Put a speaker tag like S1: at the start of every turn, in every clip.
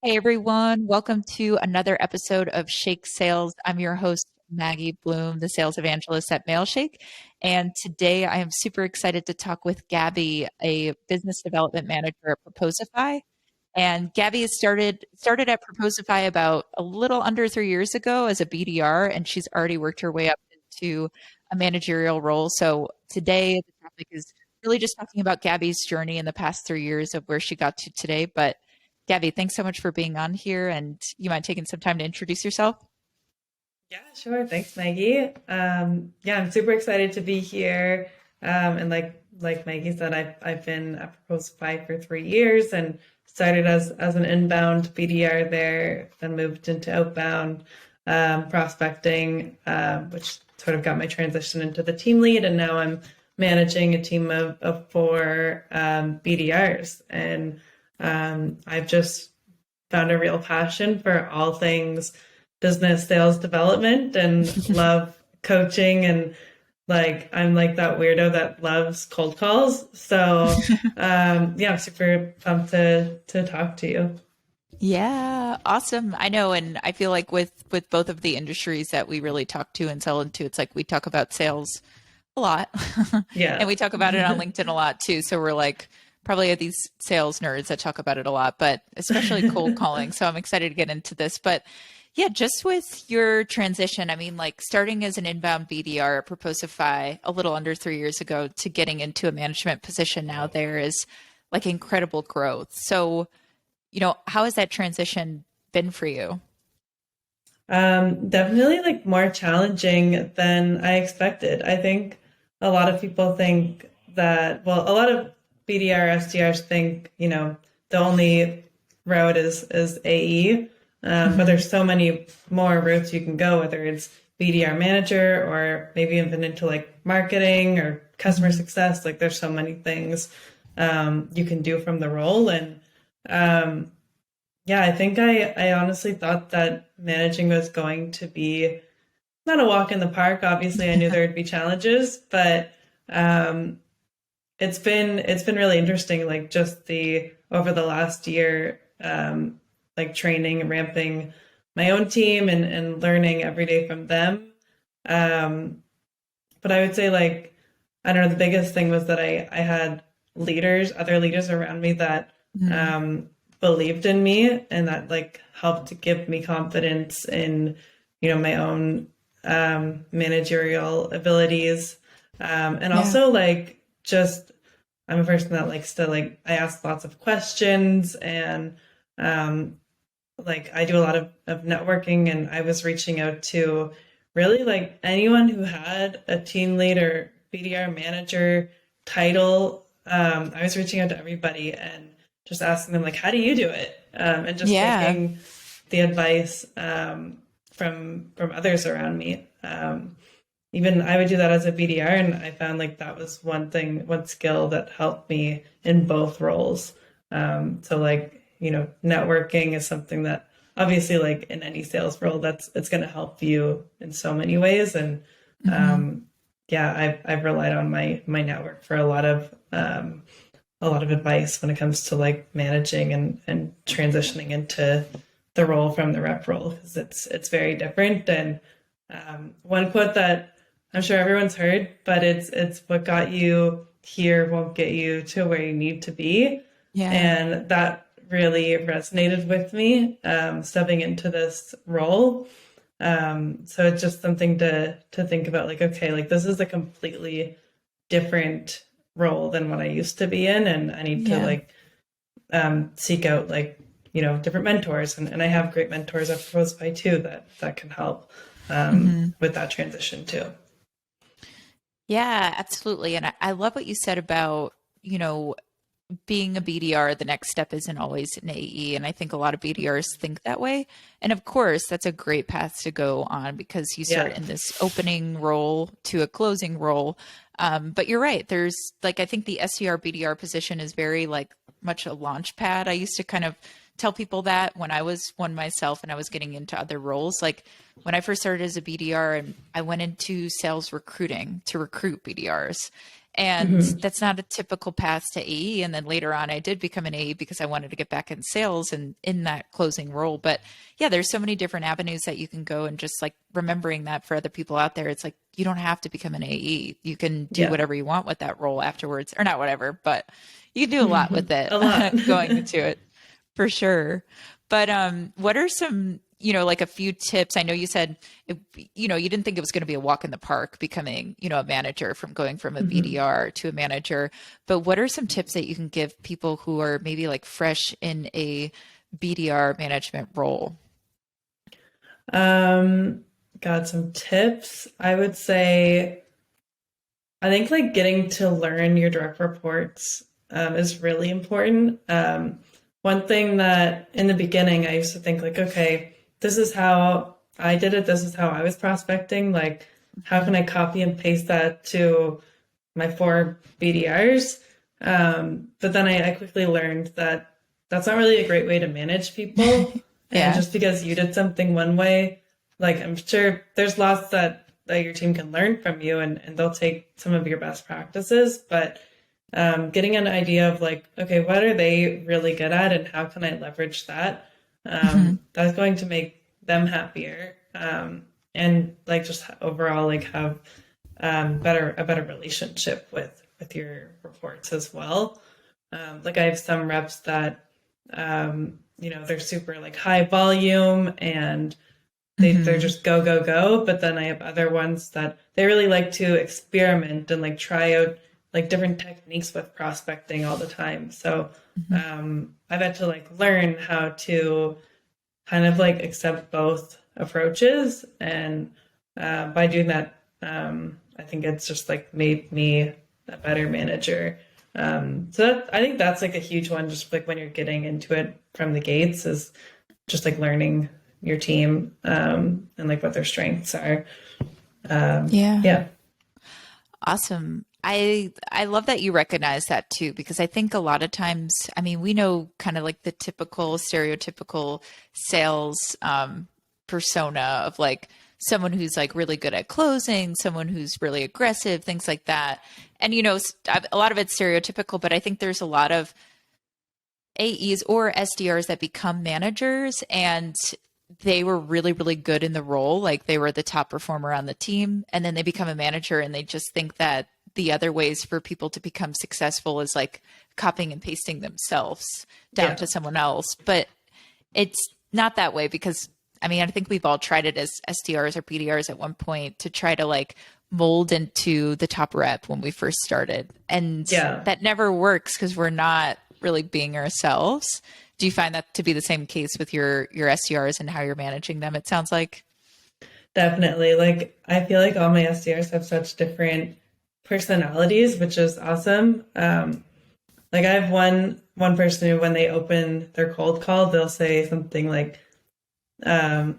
S1: Hey everyone, welcome to another episode of Shake Sales. I'm your host, Maggie Blume, the sales evangelist at Mailshake. And today I am super excited to talk with Gabby, a business development manager at Proposify. And Gabby has started at Proposify about a little under 3 years ago as a BDR, and she's already worked her way up into a managerial role. So today the topic is really just talking about Gabby's journey in the past 3 years of where she got to today. But Gabby, thanks so much for being on here, and you mind taking some time to introduce yourself?
S2: Yeah, sure. Thanks, Maggie. Yeah, I'm super excited to be here. And like Maggie said, I've been at Proposify for 3 years and started as an inbound BDR there, then moved into outbound prospecting, which sort of got my transition into the team lead, and now I'm managing a team of four BDRs, and I've just found a real passion for all things business sales development and love coaching, and like I'm like that weirdo that loves cold calls. So yeah, I'm super pumped to talk to you.
S1: Yeah, awesome. I know, and I feel like with both of the industries that we really talk to and sell into, it's like we talk about sales a lot, and
S2: Yeah.
S1: we talk about it on LinkedIn a lot too. So we're like probably these sales nerds that talk about it a lot, but especially cold calling. So I'm excited to get into this. But yeah, just with your transition, I mean, like starting as an inbound BDR at Proposify a little under 3 years ago to getting into a management position now there is like incredible growth. So, how has that transition been for you?
S2: Definitely like more challenging than I expected. I think a lot of people think that, well, a lot of BDR, SDRs think, the only route is AE. But
S1: Hmm.
S2: there's so many more routes you can go, whether it's BDR manager or maybe even into like marketing or customer
S1: Hmm.
S2: success. Like there's so many things you can do from the role. And um, yeah, I think I honestly thought that managing was going to be not a walk in the park. Obviously, I knew there would be challenges, but um, it's been really interesting. Like just the over the last year, like training and ramping my own team and learning every day from them. Um, but I would say like I don't know, the biggest thing was that I had other leaders around me that
S1: Hmm.
S2: believed in me and that like helped to give me confidence in, my own managerial abilities. And
S1: Yeah.
S2: also like just I'm a person that likes to like I ask lots of questions and um like I do a lot of networking, and I was reaching out to really like anyone who had a team leader, BDR manager title. I was reaching out to everybody and just asking them like, how do you do it? And just
S1: Yeah.
S2: taking the advice from others around me. Even I would do that as a BDR, and I found like that was one skill that helped me in both roles. So like, networking is something that obviously like in any sales role it's going to help you in so many ways. And
S1: Hmm.
S2: um, yeah, I've relied on my network for a lot of advice when it comes to like managing and transitioning into the role from the rep role, because it's very different. And one quote that I'm sure everyone's heard, but it's what got you here won't get you to where you need to be.
S1: Yeah.
S2: And that really resonated with me, stepping into this role. So it's just something to think about, like, okay, like this is a completely different role than what I used to be in, and I need to
S1: Yeah.
S2: like seek out like different mentors, and I have great mentors at Proposify too that can help
S1: Hmm.
S2: with that transition too.
S1: Yeah, absolutely. And I love what you said about, being a BDR, the next step isn't always an AE. And I think a lot of BDRs think that way. And of course, that's a great path to go on because you start
S2: Yeah.
S1: in this opening role to a closing role. But you're right. There's like, I think the SDR BDR position is very like much a launch pad. I used to kind of tell people that when I was one myself and I was getting into other roles. Like when I first started as a BDR and I went into sales recruiting to recruit BDRs. And
S2: Hmm.
S1: that's not a typical path to AE. And then later on, I did become an AE because I wanted to get back in sales and in that closing role. But yeah, there's so many different avenues that you can go, and just like remembering that for other people out there, it's like you don't have to become an AE. You can do
S2: Yeah.
S1: whatever you want with that role afterwards, or not whatever, but you can do a lot with it
S2: A lot.
S1: going into it. For sure. But what are some, like a few tips? I know you said, you didn't think it was going to be a walk in the park becoming, a manager, from going from a
S2: Mhm.
S1: BDR to a manager. But what are some tips that you can give people who are maybe like fresh in a BDR management role?
S2: Um, got some tips. I would say, I think like getting to learn your direct reports is really important. One thing that in the beginning I used to think like, okay, this is how I did it. This is how I was prospecting. Like, how can I copy and paste that to my four BDRs? But then I quickly learned that that's not really a great way to manage people. And
S1: Yeah.
S2: just because you did something one way, like I'm sure there's lots that your team can learn from you, and they'll take some of your best practices. But getting an idea of like, okay, what are they really good at and how can I leverage that?
S1: Hmm.
S2: That's going to make them happier. And like just overall like have a better relationship with your reports as well. Like I have some reps that they're super like high volume and they're
S1: Hmm.
S2: just go go go, but then I have other ones that they really like to experiment and like try out like different techniques with prospecting all the time. So
S1: Hmm.
S2: I've had to like learn how to kind of like accept both approaches, and by doing that, I think it's just like made me a better manager. I think that's like a huge one, just like when you're getting into it from the gates, is just like learning your team and like what their strengths are.
S1: Yeah.
S2: Yeah.
S1: Awesome. I love that you recognize that too, because I think a lot of times, I mean, we know kind of like the typical stereotypical sales persona of like someone who's like really good at closing, someone who's really aggressive, things like that. And a lot of it's stereotypical, but I think there's a lot of AEs or SDRs that become managers, and they were really, really good in the role. Like they were the top performer on the team. And then they become a manager and they just think that the other ways for people to become successful is like copying and pasting themselves down
S2: Yeah.
S1: to someone else. But it's not that way, because I mean, I think we've all tried it as SDRs or BDRs at one point to try to like mold into the top rep when we first started. And
S2: Yeah.
S1: that never works because we're not really being ourselves. Do you find that to be the same case with your SDRs and how you're managing them? It sounds like.
S2: Definitely. Like I feel like all my SDRs have such different personalities, which is awesome. Like I have one person who when they open their cold call, they'll say something like, um,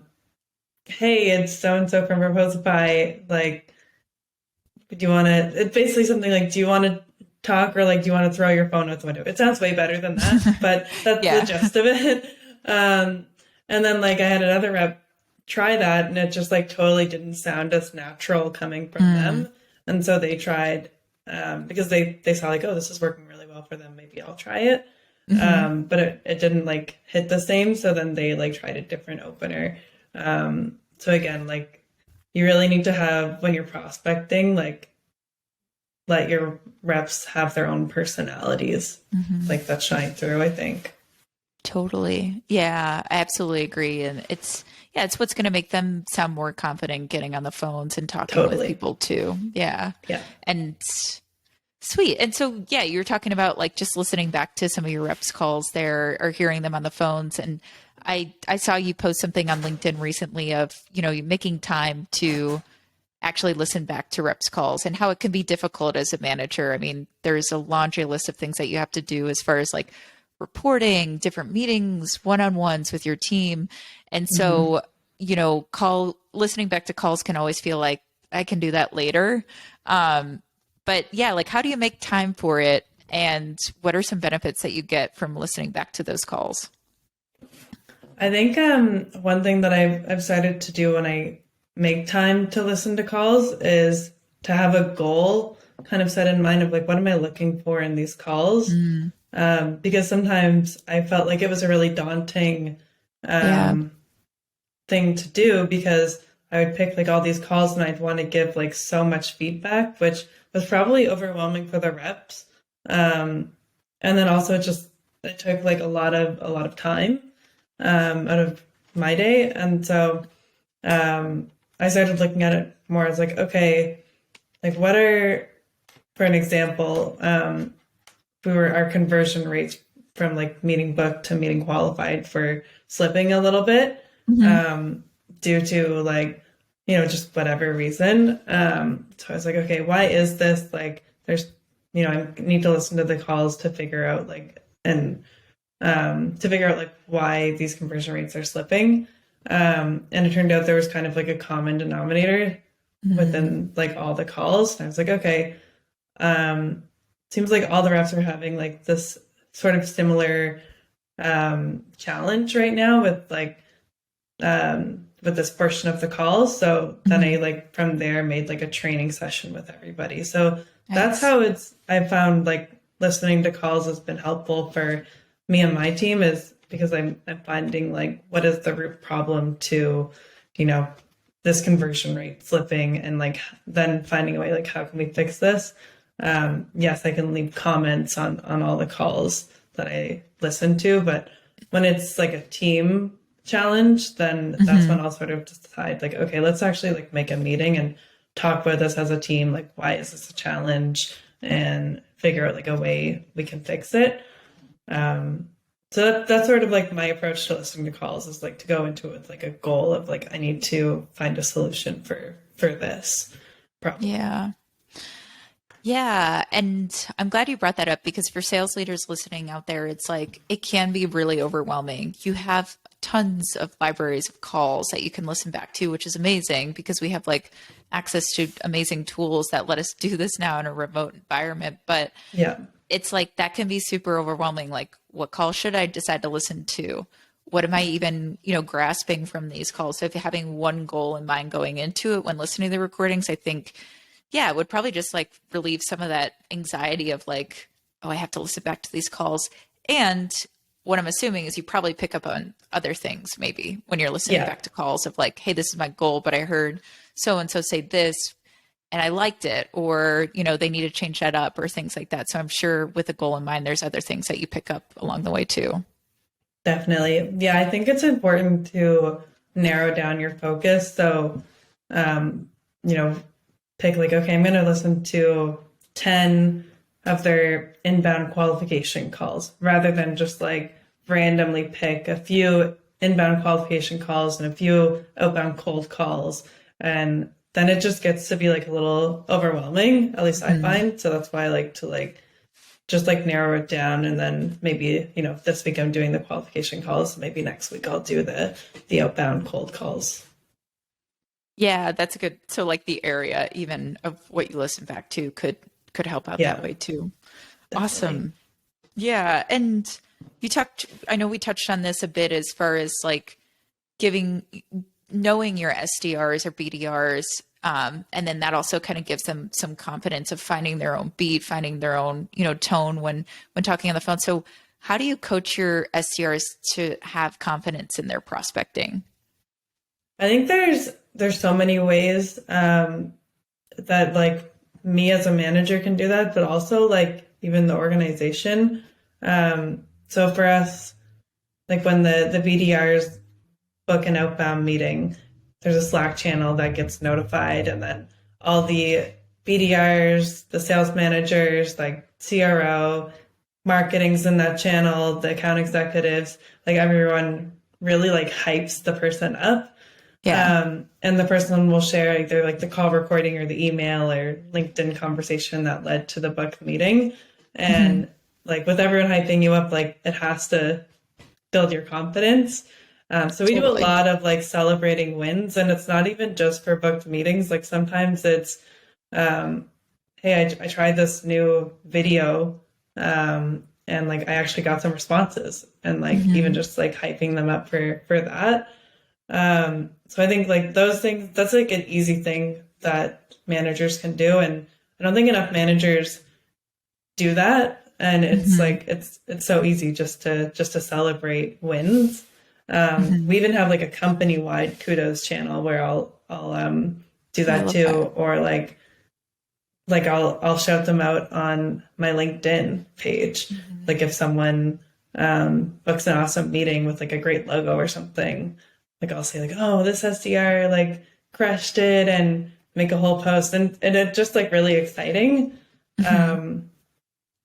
S2: hey, it's so and so from Proposify. Like, do you want to? It's basically something like, do you want to talk, or like, do you want to throw your phone out the window? It sounds way better than that, but that's the
S1: Yeah.
S2: gist of it. Um, and then like I had another rep try that, and it just like totally didn't sound as natural coming from
S1: Mm,
S2: them, and so they tried because they saw like, oh, this is working really well for them. Maybe I'll try it.
S1: hmm.
S2: But it didn't like hit the same. So then they like tried a different opener. So again, like you really need to have when you're prospecting, like let your reps have their own personalities,
S1: Hmm.
S2: like that shine through, I think.
S1: Totally. Yeah, I absolutely agree. And it's what's going to make them sound more confident getting on the phones and talking with
S2: Totally.
S1: people too. Yeah.
S2: Yeah.
S1: And sweet. And so, yeah, you're talking about like just listening back to some of your reps calls there or hearing them on the phones. And I saw you post something on LinkedIn recently of, you making time to actually listen back to reps calls and how it can be difficult as a manager. I mean, there's a laundry list of things that you have to do as far as like reporting, different meetings, one-on-ones with your team. And
S2: Hmm.
S1: so, call listening back to calls can always feel like I can do that later. But yeah, like how do you make time for it? And what are some benefits that you get from listening back to those calls?
S2: I think one thing that I've started to do when I make time to listen to calls is to have a goal kind of set in mind of like, what am I looking for in these calls?
S1: Mm,
S2: Because sometimes I felt like it was a really daunting
S1: yeah.
S2: um, thing to do because I would pick like all these calls and I'd want to give like so much feedback, which was probably overwhelming for the reps. And then also it took like a lot of time out of my day. And so I started looking at it more as like, okay, like what are, for an example, we were our conversion rates from like meeting booked to meeting qualified for slipping a little bit
S1: Hmm.
S2: due to like, just whatever reason. So I was like, okay, why is this? Like, I need to listen to the calls to figure out like, and to figure out like why these conversion rates are slipping. And it turned out there was kind of like a common denominator
S1: Hmm.
S2: within like all the calls. And I was like, okay, um, seems like all the reps are having like this sort of similar challenge right now with this portion of the calls. So then I
S1: Hmm.
S2: like from there made like a training session with everybody. So that's
S1: Nice.
S2: how I found like listening to calls has been helpful for me and my team is because I'm finding like what is the root problem to, you know, this conversion rate slipping and like then finding a way like how can we fix this? Yes, I can leave comments on all the calls that I listen to, but when it's like a team challenge, then that's
S1: Hmm.
S2: when I'll sort of decide like, okay, let's actually like make a meeting and talk about this as a team. Like, why is this a challenge? And figure out like a way we can fix it. Um, so that's sort of like my approach to listening to calls is like to go into it with like a goal of like I need to find a solution for this problem.
S1: Yeah. Yeah, and I'm glad you brought that up because for sales leaders listening out there, it's like it can be really overwhelming. You have tons of libraries of calls that you can listen back to, which is amazing because we have like access to amazing tools that let us do this now in a remote environment. But
S2: Yeah,
S1: it's like that can be super overwhelming. Like, what call should I decide to listen to? What am I even, grasping from these calls? So if you're having one goal in mind going into it when listening to the recordings, I think, yeah, it would probably just like relieve some of that anxiety of like, oh, I have to listen back to these calls. And what I'm assuming is you probably pick up on other things maybe when you're listening
S2: yeah.
S1: back to calls of like, hey, this is my goal, but I heard so and so say this and I liked it, or, they need to change that up or things like that. So I'm sure with a goal in mind, there's other things that you pick up along the way too.
S2: Definitely. Yeah, I think it's important to narrow down your focus. So, um, you know, pick like, okay, I'm going to listen to 10 of their inbound qualification calls rather than just like randomly pick a few inbound qualification calls and a few outbound cold calls. And then it just gets to be like a little overwhelming, at least I
S1: Mhm.
S2: find. So that's why I like to like just like narrow it down and then maybe this week I'm doing the qualification calls, maybe next week I'll do the outbound cold calls.
S1: Yeah, that's a good. So like the area even of what you listen back to could help out that
S2: Yeah,
S1: way too.
S2: definitely.
S1: Awesome. Yeah, and I know we touched on this a bit as far as like giving knowing your SDRs or BDRs, and then that also kind of gives them some confidence of finding their own beat, finding their own, tone when talking on the phone. So how do you coach your SDRs to have confidence in their prospecting?
S2: I think there's so many ways that like me as a manager can do that, but also like even the organization. So for us, like when the BDRs book an outbound meeting, there's a Slack channel that gets notified, and then all the BDRs, the sales managers, like CRO, marketing's in that channel, the account executives, like everyone really like hypes the person up.
S1: Yeah.
S2: And the person will share either like the call recording or the email or LinkedIn conversation that led to the book meeting.
S1: Hmm.
S2: And like with everyone hyping you up, like it has to build your confidence. So we do a
S1: Totally.
S2: lot of like celebrating wins, and it's not even just for booked meetings. Like sometimes it's, um, hey, I tried this new video, and like I actually got some responses, and like even
S1: Hmm.
S2: just like hyping them up for that. So I think like those things, that's like an easy thing that managers can do. And I don't think enough managers do that. And it's
S1: Hmm.
S2: like it's so easy just to celebrate wins.
S1: Hmm.
S2: We even have like a company wide kudos channel where I'll do
S1: Oh, I
S2: that
S1: love
S2: too,
S1: that.
S2: or like I'll shout them out on my LinkedIn page.
S1: Hmm.
S2: Like if someone books an awesome meeting with like a great logo or something, like I'll say like, oh, this SDR like crushed it, and make a whole post, and it's just like really exciting.
S1: Hmm.
S2: Um,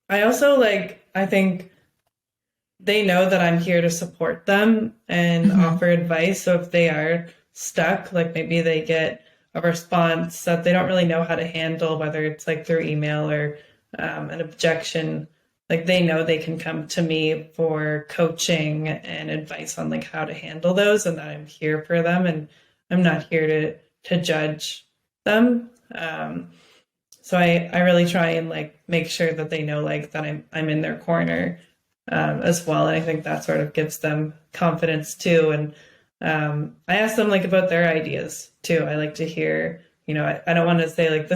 S2: I also like, I think they know that I'm here to support them and
S1: Hmm.
S2: offer advice. So if they are stuck, like maybe they get a response that they don't really know how to handle, whether it's like through email or an objection, like they know they can come to me for coaching and advice on like how to handle those, and that I'm here for them, and I'm not here to judge them. So I really try and like make sure that they know like that I'm in their corner as well. And I think that sort of gives them confidence too. And I ask them like about their ideas too. I like to hear, I don't want to say like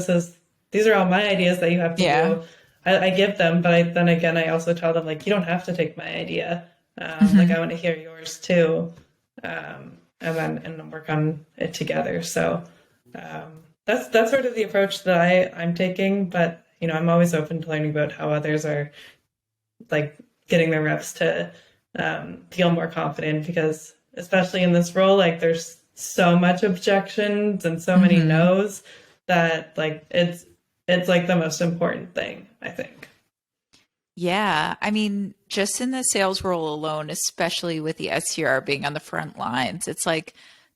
S2: these are all my ideas that you have to
S1: Yeah.
S2: do. I give them, but then again, I also tell them like you don't have to take my idea. Like
S1: Hmm.
S2: I want to hear yours too, and then work on it together. So that's sort of the approach that I'm taking. But I'm always open to learning about how others are like getting their reps to feel more confident, because especially in this role, like there's so much objections and so many
S1: Hmm.
S2: no's that like it's like the most important thing, I think.
S1: Yeah. I mean, just in the sales role alone, especially with the SDR being on the front lines, it's like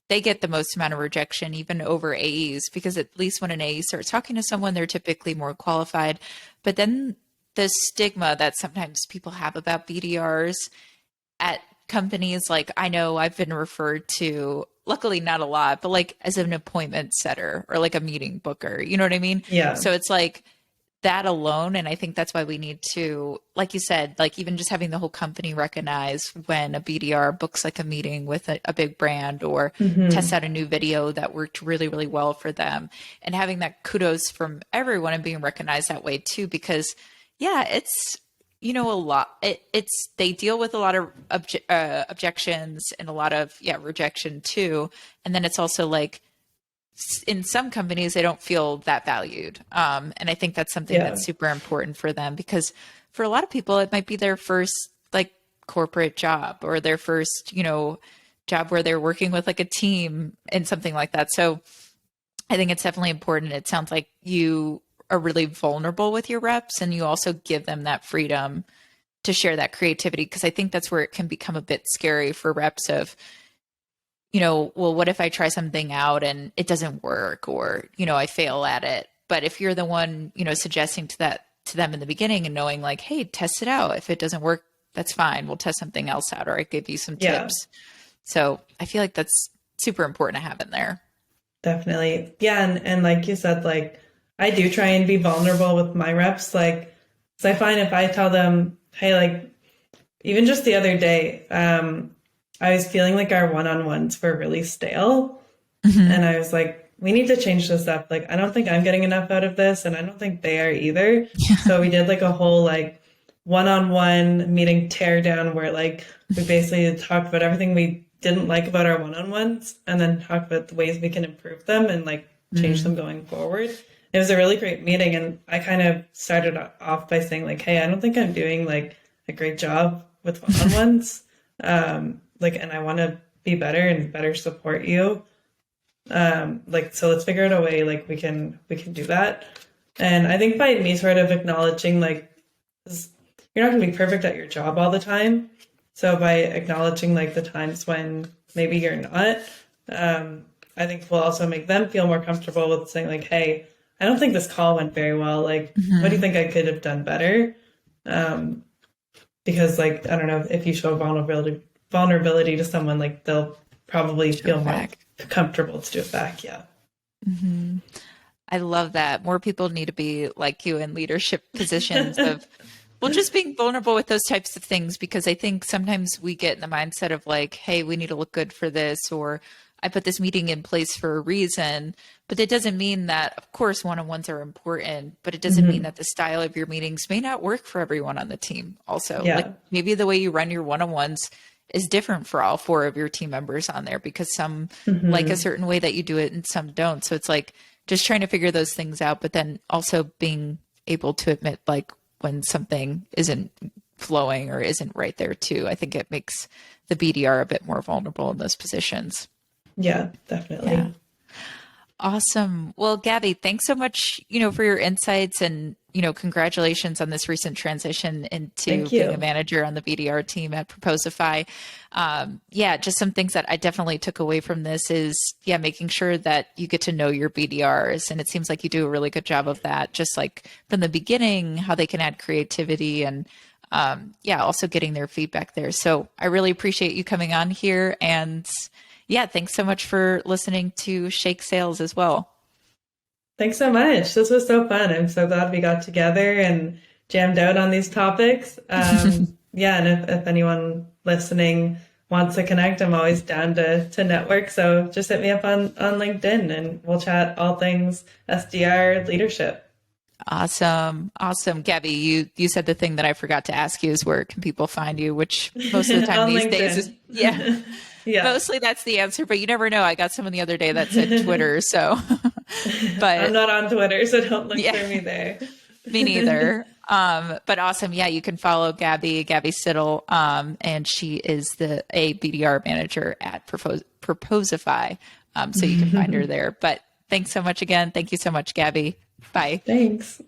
S1: they get the most amount of rejection, even over AEs, because at least when an AE starts talking to someone, they're typically more qualified. But then the stigma that sometimes people have about BDRs at companies, like I know I've been referred to, luckily not a lot, but like as an appointment setter or like a meeting booker. You know what I mean?
S2: Yeah.
S1: So it's like that alone. And I think that's why we need to, like you said, like even just having the whole company recognize when a BDR books like a meeting with a big brand or tests
S2: Hmm.
S1: out a new video that worked really, really well for them, and having that kudos from everyone and being recognized that way too. Because yeah, it's, a lot, it's they deal with a lot of objections and a lot of, yeah, rejection too. And then it's also like in some companies they don't feel that valued, and I think that's something
S2: Yeah.
S1: that's super important for them, because for a lot of people it might be their first like corporate job or their first job where they're working with like a team and something like that. So I think it's definitely important. It sounds like you are really vulnerable with your reps, and you also give them that freedom to share that creativity, because I think that's where it can become a bit scary for reps of, well, what if I try something out and it doesn't work, or, I fail at it. But if you're the one, suggesting to them in the beginning and knowing like, hey, test it out. If it doesn't work, that's fine. We'll test something else out, or I give you some
S2: Yeah.
S1: tips. So I feel like that's super important to have in there.
S2: Definitely. Yeah, and like you said, like I do try and be vulnerable with my reps. Like, so I find if I tell them, hey, like even just the other day, I was feeling like our one-on-ones were really stale.
S1: Hmm.
S2: And I was like, we need to change this up. Like, I don't think I'm getting enough out of this, and I don't think they are either. So we did like a whole like one-on-one meeting tear down where like we basically talked about everything we didn't like about our one-on-ones, and then talked about the ways we can improve them and like change them
S1: Mm.
S2: going forward. It was a really great meeting, and I kind of started off by saying like, hey, I don't think I'm doing like a great job with one-on-ones. Like, and I want to be better and better support you. Like, so let's figure out a way like we can do that. And I think by me sort of acknowledging like you're not going to be perfect at your job all the time, so by acknowledging like the times when maybe you're not, I think will also make them feel more comfortable with saying like, hey, I don't think this call went very well, like what do you
S1: Hmm.
S2: think I could have done better? um because like I don't know, if you show vulnerability to someone, like they'll probably
S1: Show
S2: feel
S1: it
S2: more
S1: back.
S2: comfortable to do it back. Yeah.
S1: Hmm. I love that. More people need to be like you in leadership positions of, well, just being vulnerable with those types of things, because I think sometimes we get in the mindset of like, hey, we need to look good for this, or I put this meeting in place for a reason, but it doesn't mean that, of course, one-on-ones are important, but it doesn't mean
S2: Hmm.
S1: that the style of your meetings may not work for everyone on the team. Also, like
S2: Yeah.
S1: maybe the way you run your one-on-ones is different for all four of your team members on there because some like a
S2: Hmm.
S1: certain way that you do it and some don't. So it's like just trying to figure those things out, but then also being able to admit like when something isn't flowing or isn't right there too. I think it makes the BDR a bit more vulnerable in those positions.
S2: Yeah,
S1: Yeah.
S2: definitely.
S1: Awesome. Well, Gabby, thanks so much, for your insights and, congratulations on this recent transition into
S2: Thank
S1: being a
S2: you.
S1: manager on the BDR team at Proposify. Yeah, just some things that I definitely took away from this is, yeah, making sure that you get to know your BDRs. And it seems like you do a really good job of that, just like from the beginning, how they can add creativity and, yeah, also getting their feedback there. So I really appreciate you coming on here and yeah, thanks so much for listening to Shake Sales as well.
S2: Thanks so much. This was so fun. I'm so glad we got together and jammed out on these topics. Yeah, and if anyone listening wants to connect, I'm always down to network. So just hit me up on LinkedIn and we'll chat all things SDR leadership.
S1: Awesome. Awesome. Gabby, you said the thing that I forgot to ask you is where can people find you, which most of the time
S2: On
S1: these days is, yeah,
S2: LinkedIn. Yeah.
S1: mostly that's the answer, but you never know. I got someone the other day that said Twitter. So,
S2: I'm
S1: but
S2: not on Twitter, so don't look
S1: yeah,
S2: for me there.
S1: me neither. But awesome. Yeah, you can follow Gabby Siddle. And she is a BDR manager at Proposify. So you can find her there. But thanks so much again. Thank you so much, Gabby. Bye.
S2: Thanks.